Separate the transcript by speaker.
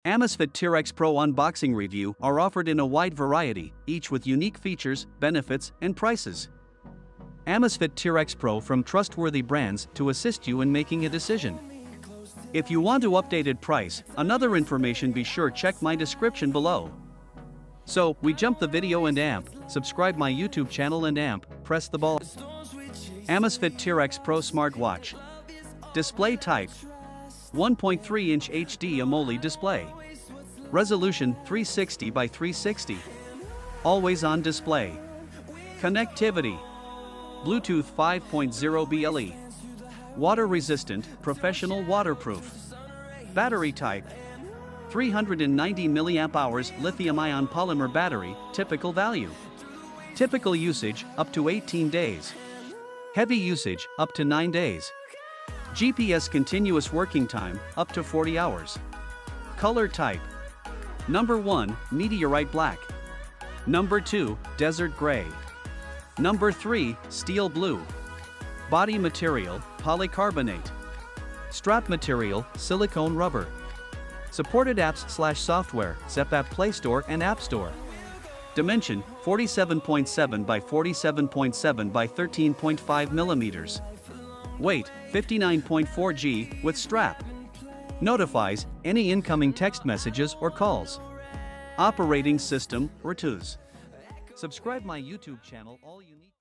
Speaker 1: Amazfit T-Rex Pro unboxing review are offered in a wide variety, each with unique features, benefits, and prices. Amazfit T-Rex Pro from trustworthy brands to assist you in making a decision. If you want to updated price, another information, be sure check my description below. So, we jump the video and amp, subscribe my YouTube channel and amp, press the bell. Amazfit T-Rex Pro Smartwatch. Display type 1.3-inch HD AMOLED display. Resolution 360 by 360. Always on display. Connectivity Bluetooth 5.0 BLE. Water resistant, professional waterproof. Battery type 390 mAh lithium-ion polymer battery, typical value. Typical usage up to 18 days. Heavy usage up to 9 days. GPS continuous working time up to 40 hours. Color type Number 1, meteorite black. Number 2, desert gray. Number 3, steel blue. Body material, polycarbonate. Strap material, silicone rubber. Supported apps/software, 𝐓𝐴𝐵 Play Store and App Store. Dimension 47.7 by 47.7 by 13.5 millimeters. Weight 59.4 g with strap. Notifies any incoming text messages or calls. Operating system, Bluetooth. Subscribe my YouTube channel. All you need